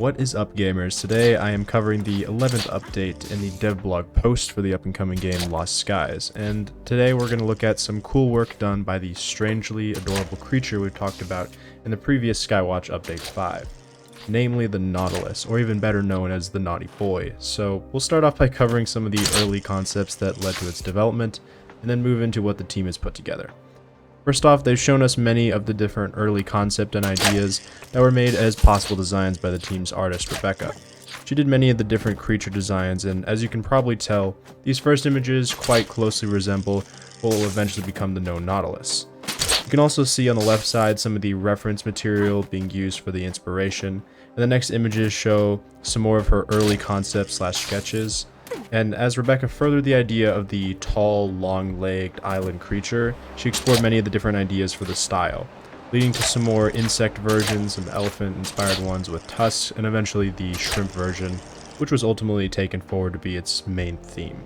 What is up, gamers? Today I am covering the 11th update in the dev blog post for the up-and-coming game Lost Skies, and today we're going to look at some cool work done by the strangely adorable creature we talked about in the previous Skywatch update 5, namely the Nautilus, or even better known as the Naughty Boy. So we'll start off by covering some of the early concepts that led to its development, and then move into what the team has put together. First off, they've shown us many of the different early concept and ideas that were made as possible designs by the team's artist, Rebecca. She did many of the different creature designs, and as you can probably tell, these first images quite closely resemble what will eventually become the known Nautilus. You can also see on the left side some of the reference material being used for the inspiration, and the next images show some more of her early concepts / sketches. And as Rebecca furthered the idea of the tall, long-legged island creature, she explored many of the different ideas for the style, leading to some more insect versions, some elephant-inspired ones with tusks, and eventually the shrimp version, which was ultimately taken forward to be its main theme.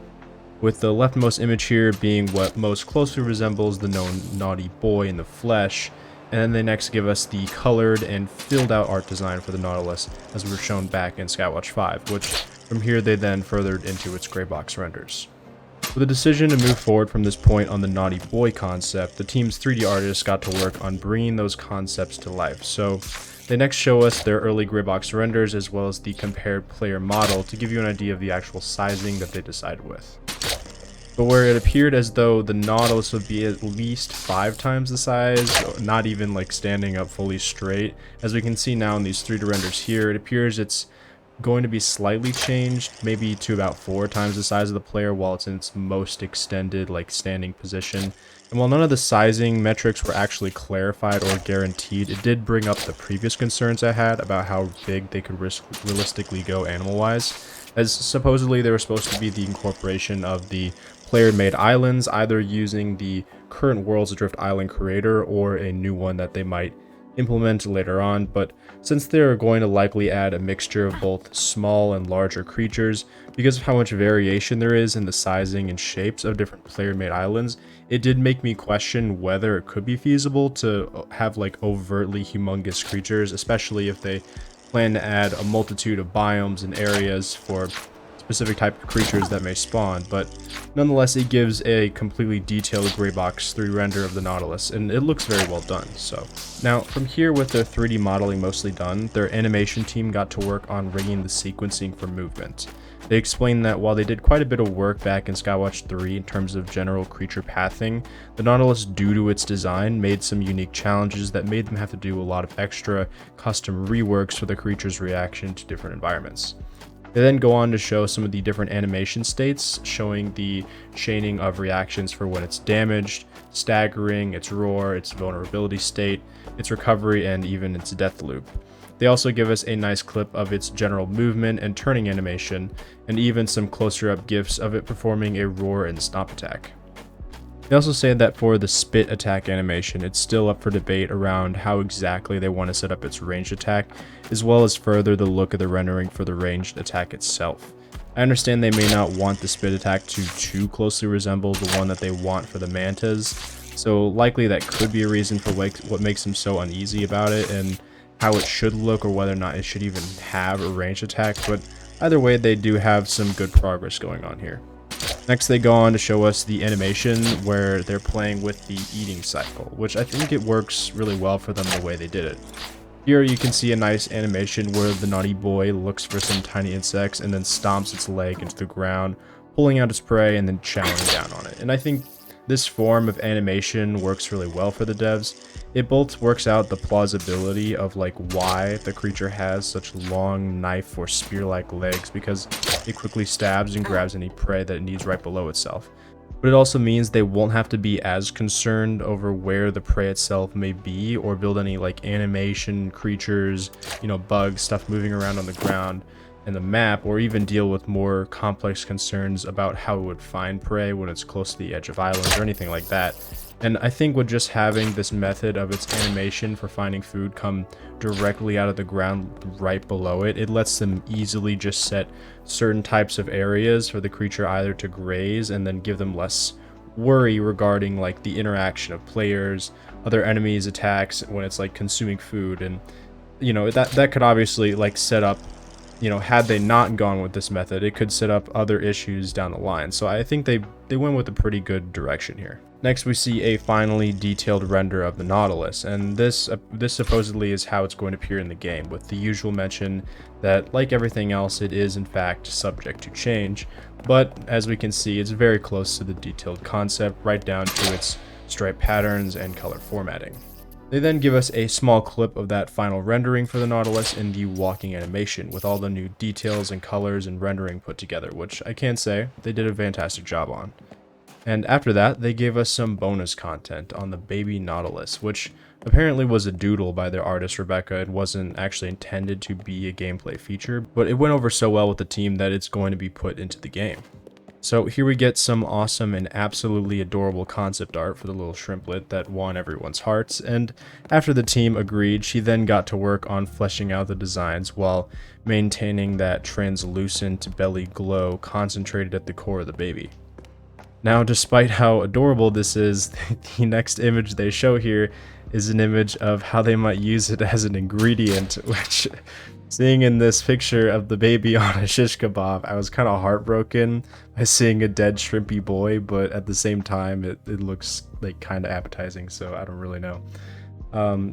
With the leftmost image here being what most closely resembles the known Naughty Boy in the flesh, and then they next give us the colored and filled out art design for the Nautilus, as we were shown back in Skywatch 5, which from here they then furthered into its Graybox renders. With the decision to move forward from this point on the Naughty Boy concept, the team's 3D artists got to work on bringing those concepts to life. So they next show us their early Graybox renders as well as the compared player model to give you an idea of the actual sizing that they decided with. But where it appeared as though the Nautilus would be at least 5 times the size, not even like standing up fully straight, as we can see now in these 3D renders here, it appears it's going to be slightly changed, maybe to about 4 times the size of the player while it's in its most extended like standing position. And while none of the sizing metrics were actually clarified or guaranteed, it did bring up the previous concerns I had about how big they could realistically go animal-wise, as supposedly they were supposed to be the incorporation of the player-made islands, either using the current World's Adrift island creator or a new one that they might implement later on. But since they're going to likely add a mixture of both small and larger creatures, because of how much variation there is in the sizing and shapes of different player-made islands, it did make me question whether it could be feasible to have like overtly humongous creatures, especially if they plan to add a multitude of biomes and areas for specific type of creatures that may spawn. But nonetheless, it gives a completely detailed Graybox 3D render of the Nautilus, and it looks very well done. So now from here, with their 3D modeling mostly done, their animation team got to work on rigging the sequencing for movement. They explained that while they did quite a bit of work back in Skywatch 3 in terms of general creature pathing, the Nautilus, due to its design, made some unique challenges that made them have to do a lot of extra custom reworks for the creature's reaction to different environments. They then go on to show some of the different animation states, showing the chaining of reactions for when it's damaged, staggering, its roar, its vulnerability state, its recovery, and even its death loop. They also give us a nice clip of its general movement and turning animation, and even some closer up GIFs of it performing a roar and stomp attack. They also say that for the spit attack animation, it's still up for debate around how exactly they want to set up its ranged attack, as well as further the look of the rendering for the ranged attack itself. I understand they may not want the spit attack to too closely resemble the one that they want for the mantas, so likely that could be a reason for what makes them so uneasy about it and how it should look, or whether or not it should even have a ranged attack. But either way, they do have some good progress going on here. Next, they go on to show us the animation where they're playing with the eating cycle, which I think it works really well for them the way they did it. Here you can see a nice animation where the Naughty Boy looks for some tiny insects and then stomps its leg into the ground, pulling out its prey and then chowing down on it. And I think this form of animation works really well for the devs. It both works out the plausibility of like why the creature has such long knife or spear-like legs, because it quickly stabs and grabs any prey that it needs right below itself. But it also means they won't have to be as concerned over where the prey itself may be, or build any like animation creatures, bugs, stuff moving around on the ground and the map, or even deal with more complex concerns about how it would find prey when it's close to the edge of islands or anything like that. And I think with just having this method of its animation for finding food come directly out of the ground right below it, it lets them easily just set certain types of areas for the creature either to graze, and then give them less worry regarding like the interaction of players, other enemies, attacks when it's like consuming food. And you know, that could obviously like set up, you know, had they not gone with this method, it could set up other issues down the line. So I think they went with a pretty good direction here. Next, we see a finely detailed render of the Nautilus, and this supposedly is how it's going to appear in the game, with the usual mention that, like everything else, it is in fact subject to change. But as we can see, it's very close to the detailed concept, right down to its stripe patterns and color formatting. They then give us a small clip of that final rendering for the Nautilus in the walking animation, with all the new details and colors and rendering put together, which I can say they did a fantastic job on. And after that, they gave us some bonus content on the baby Nautilus, which apparently was a doodle by their artist Rebecca. It wasn't actually intended to be a gameplay feature, but it went over so well with the team that it's going to be put into the game. So here we get some awesome and absolutely adorable concept art for the little shrimplet that won everyone's hearts, and after the team agreed, she then got to work on fleshing out the designs while maintaining that translucent belly glow concentrated at the core of the baby. Now, despite how adorable this is, the next image they show here is an image of how they might use it as an ingredient, which, seeing in this picture of the baby on a shish kebab, I was kind of heartbroken by seeing a dead shrimpy boy, but at the same time, it looks like kind of appetizing, so I don't really know.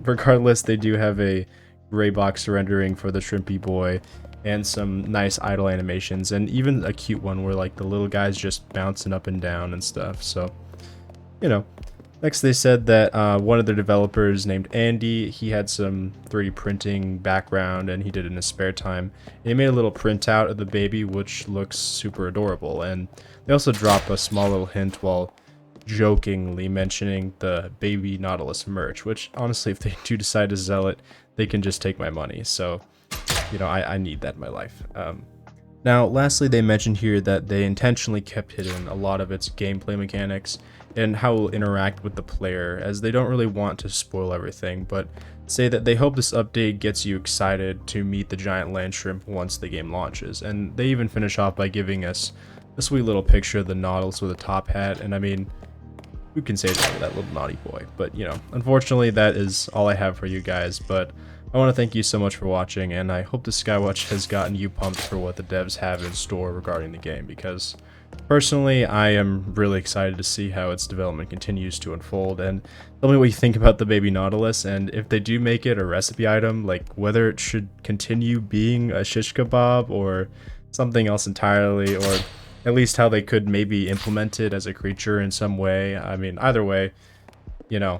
Regardless, they do have a Graybox rendering for the shrimpy boy, and some nice idle animations, and even a cute one where like the little guy's just bouncing up and down and stuff. So, you know. Next, they said that one of their developers named Andy, he had some 3D printing background and he did it in his spare time. And he made a little printout of the baby, which looks super adorable. And they also drop a small little hint while jokingly mentioning the baby Nautilus merch, which honestly, if they do decide to sell it, they can just take my money. So, you know, I need that in my life. Now, lastly, they mentioned here that they intentionally kept hidden a lot of its gameplay mechanics and how it will interact with the player, as they don't really want to spoil everything, but say that they hope this update gets you excited to meet the giant land shrimp once the game launches. And they even finish off by giving us a sweet little picture of the Nautilus with a top hat, and I mean, who can say that to that little naughty boy? But, you know, unfortunately, that is all I have for you guys, but I want to thank you so much for watching, and I hope the Skywatch has gotten you pumped for what the devs have in store regarding the game, because personally, I am really excited to see how its development continues to unfold. And tell me what you think about the baby Nautilus, and if they do make it a recipe item, like whether it should continue being a shish kebab or something else entirely, or at least how they could maybe implement it as a creature in some way. I mean, either way, you know,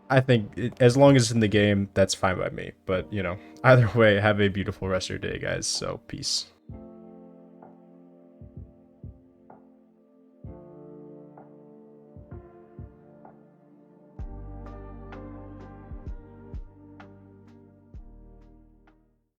I think as long as it's in the game, that's fine by me. But, you know, either way, have a beautiful rest of your day, guys. So, peace.